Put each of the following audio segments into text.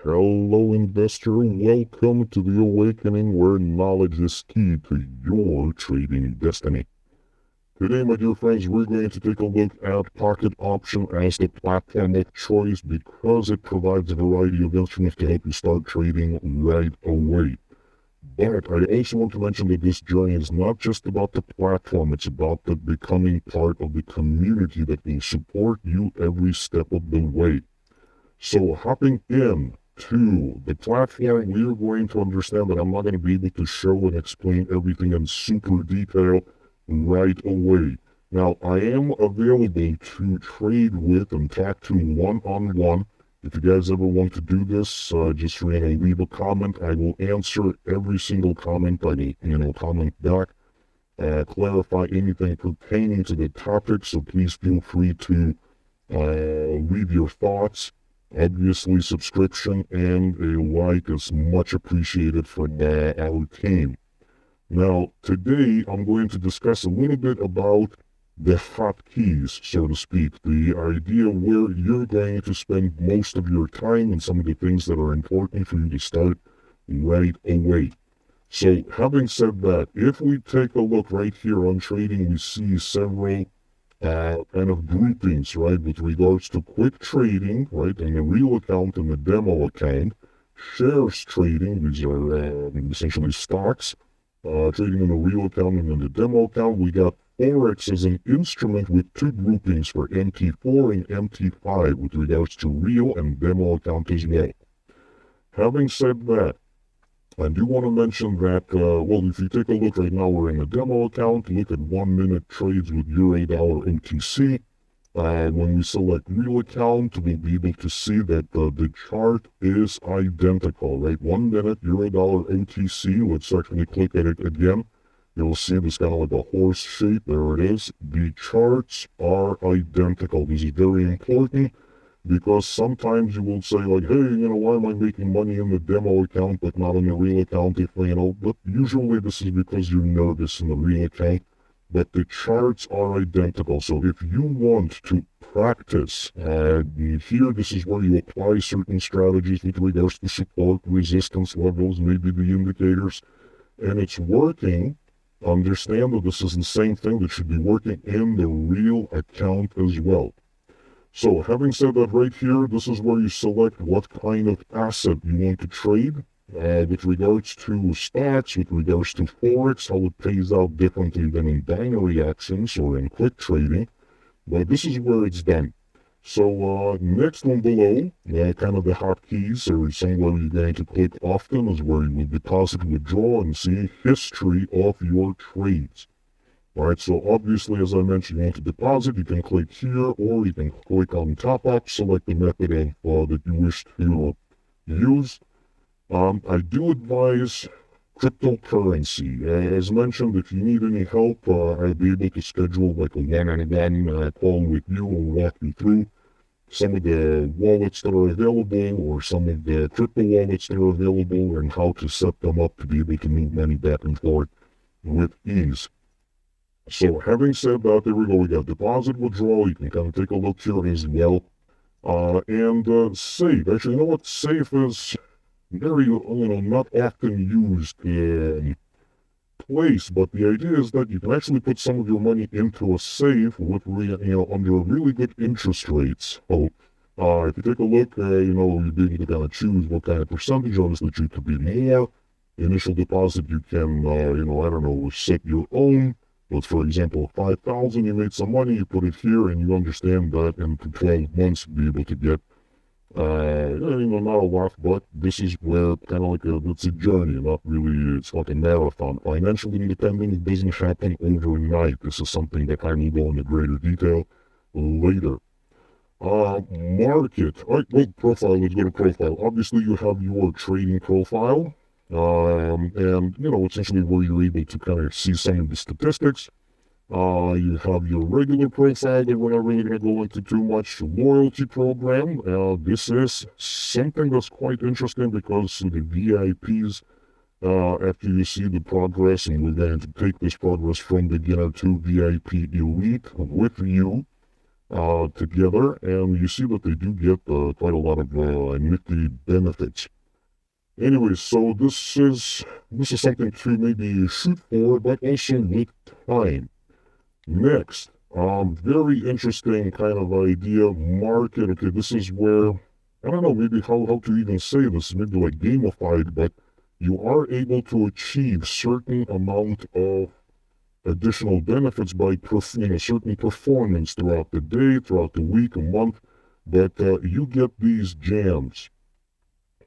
Hello, investor. Welcome to the awakening where knowledge is key to your trading destiny. Today, my dear friends, we're going to take a look at Pocket Option as the platform of choice because it provides a variety of instruments to help you start trading right away. But I also want to mention that this journey is not just about the platform, it's about the becoming part of the community that will support you every step of the way. So hopping in to the platform, we are going to understand that I'm not going to be able to show and explain everything in super detail right away. Now, I am available to trade with and talk to one-on-one. If you guys ever want to do this, just leave a comment. I will answer every single comment. I will, comment back, clarify anything pertaining to the topic. So please feel free to leave your thoughts. Obviously, subscription and a like is much appreciated from our team. Now, today I'm going to discuss a little bit about the hotkeys, so to speak, the idea where you're going to spend most of your time and some of the things that are important for you to start right away. So, having said that, if we take a look right here on trading, we see several kind of groupings, right, with regards to quick trading, right, and the real account and the demo account, shares trading, these are essentially stocks, trading in the real account and in the demo account. We got Forex as an instrument with two groupings for MT4 and MT5 with regards to real and demo account as well. Having said that, I do want to mention that, if you take a look right now, we're in a demo account. Look at 1 minute trades with Euro-Dollar OTC. When we select real account, we'll be able to see that the chart is identical, right? 1 minute Euro-Dollar OTC. Let's actually click at it again. You'll see this kind of like a horse shape. There it is. The charts are identical. This is very important, because sometimes you will say like, hey, why am I making money in the demo account but not in the real account? But usually this is because you're nervous in the real account, but the charts are identical. So if you want to practice, here this is where you apply certain strategies with regards to support, resistance levels, maybe the indicators, and it's working. Understand that this is the same thing that should be working in the real account as well. So, having said that, right here, this is where you select what kind of asset you want to trade, with regards to stocks, with regards to Forex, how it pays out differently than in binary actions or in quick trading, but this is where it's done. So, next one below, kind of the hotkeys, or somewhere you're going to click often, is where you will deposit, withdraw, and see history of your trades. Alright, so obviously, as I mentioned, you want to deposit, you can click here, or you can click on top up, select the method that you wish to use. I do advise cryptocurrency. As mentioned, if you need any help, I'll be able to schedule like a one-on-one call with you and walk you through some of the wallets that are available, or some of the crypto wallets that are available, and how to set them up to be able to move money back and forth with ease. So, having said that, there we go. We got deposit, withdrawal. You can kind of take a look here as well. And save. Actually, you know what? Save is very, not often used place, but the idea is that you can actually put some of your money into a safe with, under really good interest rates. So, if you take a look, you're being able to kind of choose what kind of percentage of this that you could be more. Initial deposit, you can, set your own. But for example, $5,000, you made some money, you put it here, and you understand that in 12 months you'll be able to get, not a lot, but this is where kind of like it's a journey, not really, it's like a marathon. Financial independence doesn't happen overnight. This is something that I will go into greater detail later. Market. All right, well, profile, let's go to profile. Obviously, you have your trading profile. And, essentially where you're able to kind of see some of the statistics. You have your regular profile that we're not really going to go into too much. Loyalty program. This is something that's quite interesting because the VIPs, after you see the progress, and we're going to take this progress from beginner to VIP elite with you, together, and you see that they do get quite a lot of nifty benefits. Anyway, so this is something to maybe shoot for, but also with time. Next, very interesting kind of idea, market. Okay, this is where, I don't know, maybe how to even say this, maybe like gamified, but you are able to achieve certain amount of additional benefits by certain performance throughout the day, throughout the week, a month, but you get these jams.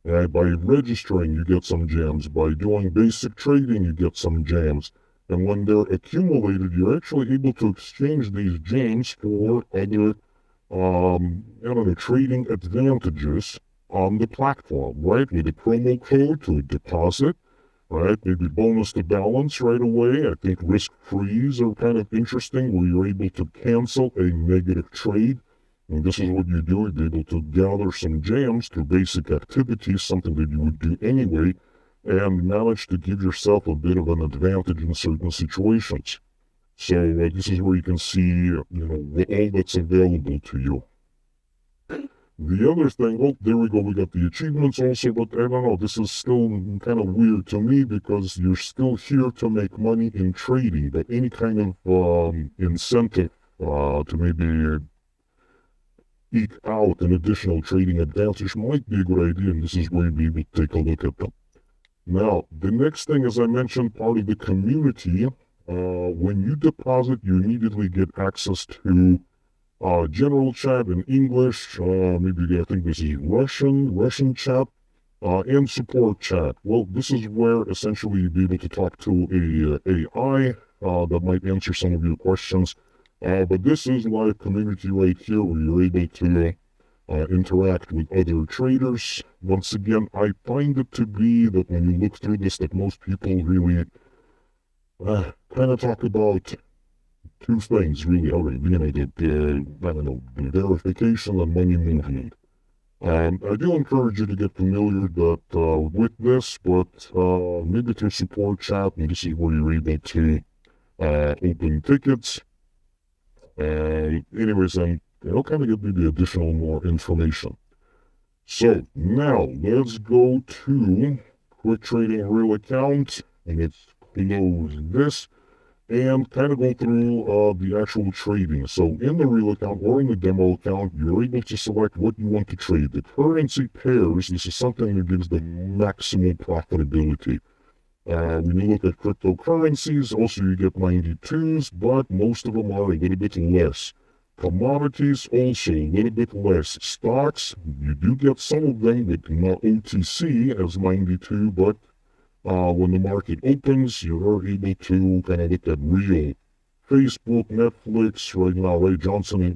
By registering, you get some jams. By doing basic trading, you get some jams. And when they're accumulated, you're actually able to exchange these jams for other, I don't know, trading advantages on the platform, right? With a promo code to deposit, right? Maybe bonus to balance right away. I think risk frees are kind of interesting, where you're able to cancel a negative trade. And this is what you do. You're able to gather some jams through basic activities, something that you would do anyway, and manage to give yourself a bit of an advantage in certain situations. So this is where you can see, all that's available to you. The other thing, well, there we go, we got the achievements also, but I don't know, this is still kind of weird to me because you're still here to make money in trading, but any kind of incentive to maybe eke out an additional trading advantage might be a good idea, and this is where you'd be able to take a look at them. Now, the next thing, as I mentioned, part of the community, when you deposit, you immediately get access to general chat in English, maybe I think this is Russian chat, and support chat. Well, this is where essentially you'd be able to talk to a AI that might answer some of your questions. But this is live community right here where you're able to interact with other traders. Once again, I find it to be that when you look through this, that most people really kind of talk about two things really already, the verification and money movement. I do encourage you to get familiar with this, but maybe through support chat, and this is where you're able to open tickets. Anyways, and it'll kind of give me the additional more information. So now let's go to quick trading real account, and let's close this and kind of go through the actual trading. So in the real account or in the demo account, you're able to select what you want to trade. The currency pairs, this is something that gives the maximum profitability. When you look at cryptocurrencies, also you get 92s, but most of them are a little bit less. Commodities also a little bit less. Stocks, you do get some of them with OTC as 92, but when the market opens, you are able to kind of look at real Facebook, Netflix right now, right? Johnson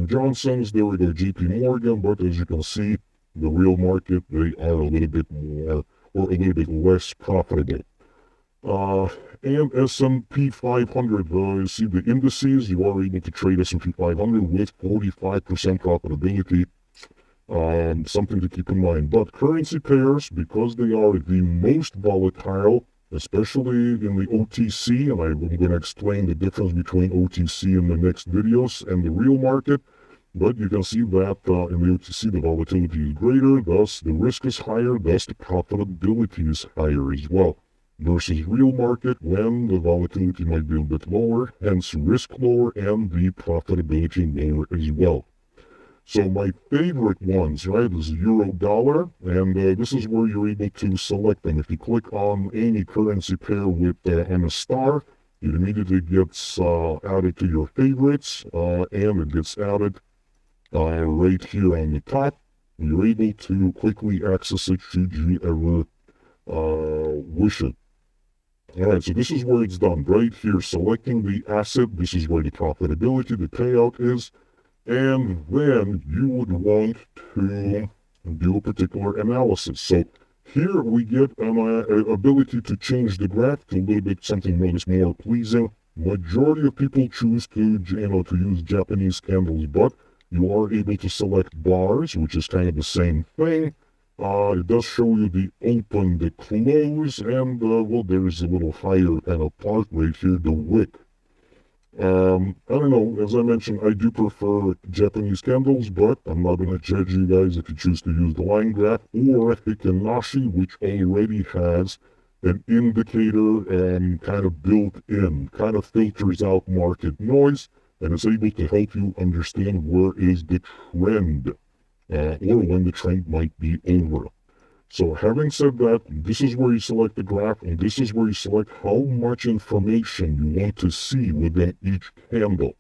& Johnson's, there we go, JP Morgan, but as you can see, the real market, they are a little bit more or a little bit less profitable. And S&P 500, you see the indices, you are able to trade S&P 500 with 45% profitability. Something to keep in mind. But currency pairs, because they are the most volatile, especially in the OTC, and I'm going to explain the difference between OTC in the next videos and the real market, but you can see that in the OTC the volatility is greater, thus the risk is higher, thus the profitability is higher as well. Versus real market, when the volatility might be a bit lower, hence risk lower and the profitability lower as well. So my favorite ones, right, is euro dollar, and this is where you're able to select them. If you click on any currency pair with on a star, it immediately gets added to your favorites, and it gets added right here on the top. You're able to quickly access it should you ever wish it. Alright, so this is where it's done, right here, selecting the asset. This is where the profitability, the payout is. And then you would want to do a particular analysis. So here we get an ability to change the graph to a little bit something that is more pleasing. Majority of people choose to use Japanese candles, but you are able to select bars, which is kind of the same thing. It does show you the open, the close, and well, there is a little higher kind of part right here, the wick. I don't know, as I mentioned, I do prefer Japanese candles, but I'm not going to judge you guys if you choose to use the line graph or Hikinashi, which already has an indicator kind of built in, kind of filters out market noise, and is able to help you understand where is the trend, or when the trend might be over. So having said that, this is where you select the graph, and this is where you select how much information you want to see within each candle.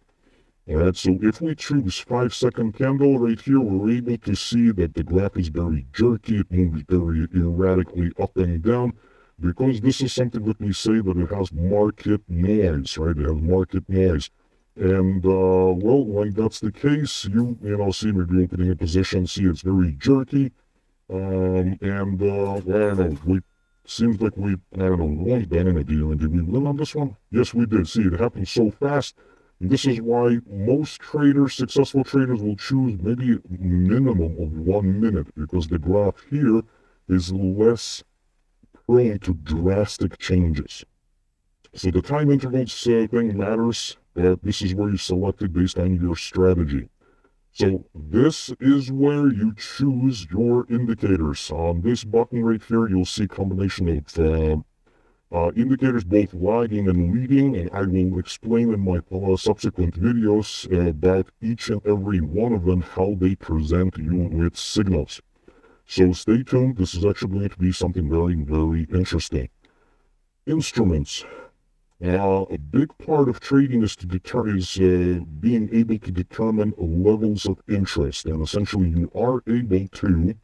Alright, so if we choose 5-second candle right here, we're able to see that the graph is very jerky, it moves very erratically up and down, because this is something that we say that it has market noise, right? It has market noise. And, well, when that's the case, you see maybe opening a position, see it's very jerky, I don't know, seems like I don't know, we've done in a deal, and did we win on this one? Yes, we did. See, it happened so fast. And this is why most traders, successful traders, will choose maybe a minimum of 1 minute, because the graph here is less prone to drastic changes. So the time intervals thing matters, but this is where you select it based on your strategy. So this is where you choose your indicators. On this button right here, you'll see a combination of indicators, both lagging and leading, and I will explain in my subsequent videos about each and every one of them, how they present you with signals. So stay tuned. This is actually going to be something very, very interesting. Instruments. A big part of trading is being able to determine levels of interest, and essentially you are able to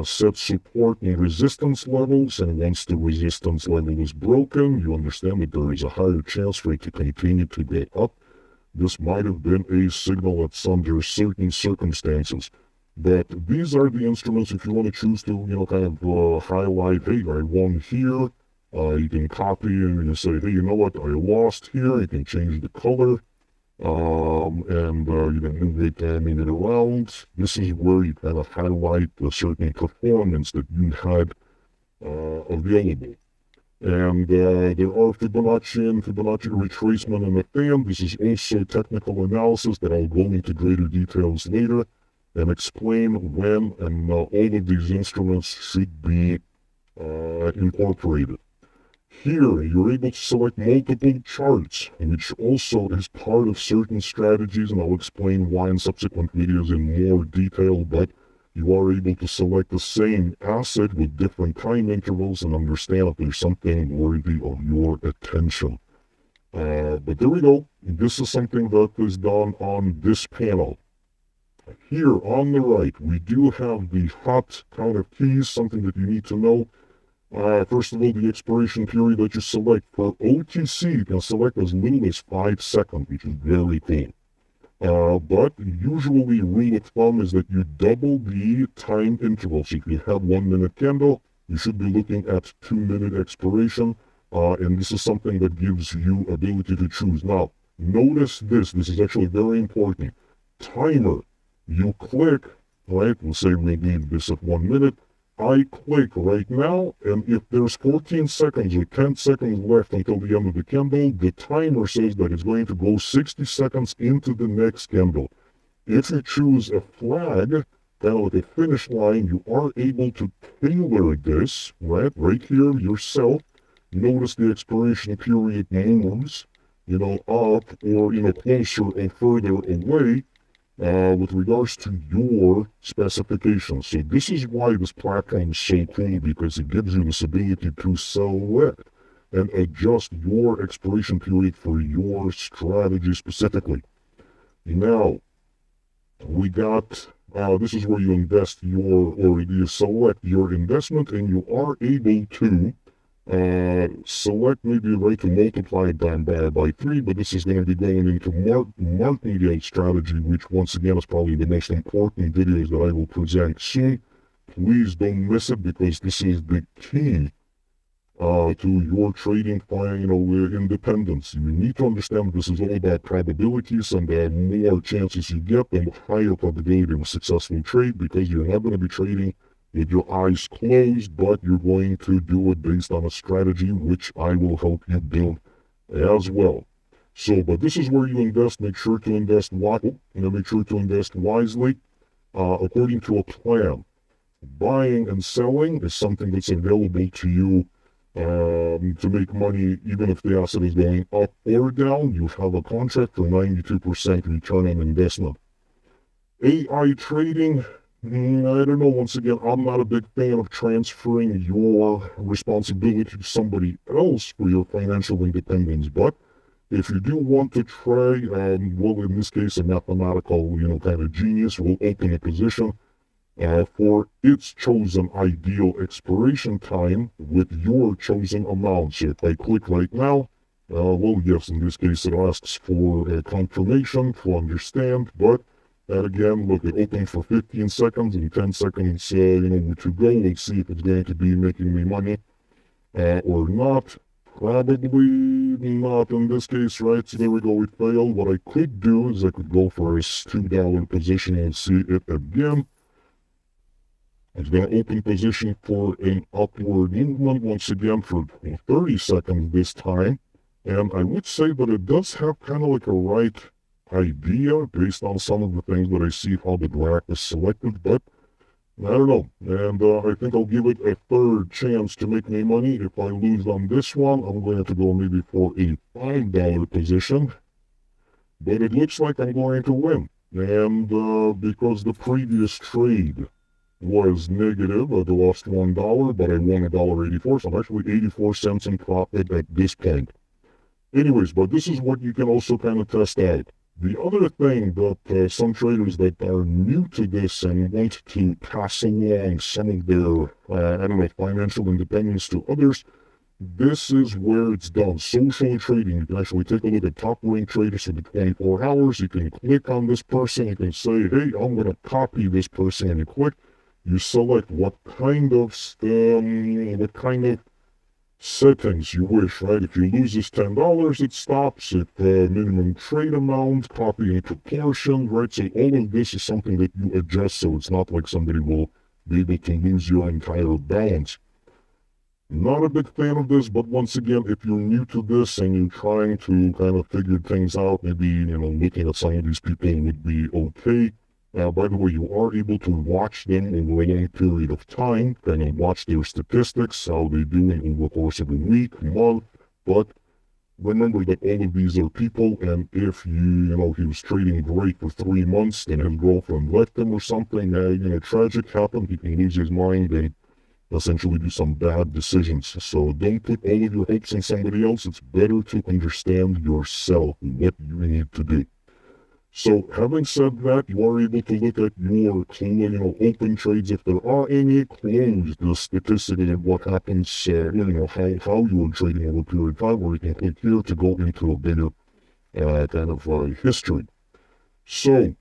set support and resistance levels, and once the resistance level is broken, you understand that there is a higher chance for it to continue to go up. This might have been a signal at under certain circumstances. But these are the instruments if you want to choose to, kind of highlight, hey, I won here. You can copy and you say, hey, you know what, I lost here. You can change the color, and you can move it around. This is where you kind of highlight a certain performance that you had available. And there are Fibonacci and Fibonacci retracement and a fan. This is also technical analysis that I'll go into greater details later and explain when and all of these instruments should be incorporated. Here, you're able to select multiple charts, which also is part of certain strategies, and I'll explain why in subsequent videos in more detail, but you are able to select the same asset with different time intervals and understand if there's something worthy of your attention. But there we go. This is something that is done on this panel. Here on the right, we do have the hot kind of keys, something that you need to know. First of all, the expiration period that you select. For OTC, you can select as little as 5 seconds, which is very cool. But usually, rule of thumb is that you double the time interval. So if you have 1 minute candle, you should be looking at 2 minute expiration. And this is something that gives you ability to choose. Now, notice this. This is actually very important. Timer. You click, right? We'll say we need this at 1 minute. I click right now, and if there's 14 seconds or 10 seconds left until the end of the candle, the timer says that it's going to go 60 seconds into the next candle. If you choose a flag, kind of like a finish line, you are able to tailor this, right here yourself. Notice the expiration period moves, up or, closer or further away. With regards to your specifications. So this is why this platform is so cool, because it gives you this ability to select and adjust your expiration period for your strategy specifically. Now, we got, this is where you invest or you select your investment, and you are able to select maybe a rate to multiply it down by 3, but this is going to be going into market yield strategy, which once again is probably the most important videos that I will present soon. Please don't miss it, because this is the key to your trading independence. You need to understand this is all about probabilities, and the more chances you get, the higher probability of a successful trade, because you're not going to be trading with your eyes closed, but you're going to do it based on a strategy which I will help you build as well. So, but this is where you invest. Make sure to invest make sure to invest wisely, according to a plan. Buying and selling is something that's available to you to make money, even if the asset is going up or down. You have a contract for 92% return on investment. AI trading, I don't know. Once again, I'm not a big fan of transferring your responsibility to somebody else for your financial independence. But if you do want to try, well, in this case, a mathematical, kind of genius will open a position for its chosen ideal expiration time with your chosen amount. So if I click right now, well, yes, in this case, it asks for confirmation to understand, but again, look, it opened for 15 seconds and 10 seconds, to go. Let's see if it's going to be making me money or not. Probably not in this case, right? So there we go, we failed. What I could do is I could go for a $2 position and see it again. It's going to open position for an upward movement once again for 30 seconds this time. And I would say that it does have kind of like a right idea based on some of the things that I see how the graph is selected, but I don't know. And I think I'll give it a third chance to make me money. If I lose on this one, I'm going to go maybe for a $5 position. But it looks like I'm going to win. And because the previous trade was negative, I lost $1, but I won $1.84, so I'm actually 84 cents in profit at this point. Anyways, but this is what you can also kind of test out. The other thing that some traders that are new to this and want to pass along some of their, financial independence to others, this is where it's done. Social trading. You can actually take a look at top-ranked traders for the 24 hours. You can click on this person. You can say, hey, I'm going to copy this person, and you click. You select what kind of settings you wish, right? If you lose this $10, it stops at minimum trade amount, copy in proportion, right? So all of this is something that you adjust, so it's not like somebody will be able to lose your entire balance. Not a big fan of this, but once again, if you're new to this and you're trying to kind of figure things out, maybe, looking at some of these people would be okay. By the way, you are able to watch them over a long period of time, and watch their statistics, how they do over the course of a week, month, but remember that all of these are people, and if he was trading great for 3 months, then his girlfriend left him or something, tragic happened, he can lose his mind and essentially do some bad decisions. So don't put all of your hopes on somebody else. It's better to understand yourself and what you need to do. So having said that, you are able to look at your open trades if there are any, close the statistically of what happens, how you are trading over a period of time, or you can click here to go into a bigger history. So,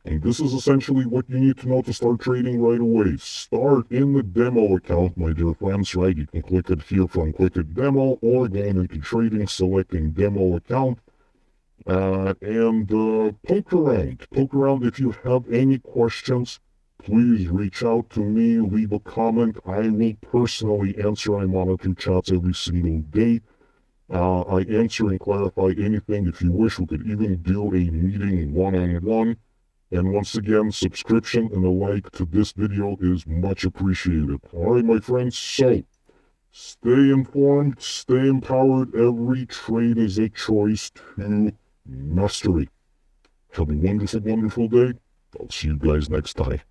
and this is essentially what you need to know to start trading right away. Start in the demo account, my dear friends, right? You can click it here from click it demo, or go into trading, selecting demo account. And poke around. Poke around. If you have any questions, please reach out to me, leave a comment. I will personally answer. I monitor chats every single day. I answer and clarify anything. If you wish, we could even do a meeting one-on-one. And once again, subscription and a like to this video is much appreciated. Alright, my friends, so stay informed, stay empowered. Every trade is a choice to mastery. Have a wonderful, wonderful day. I'll see you guys next time.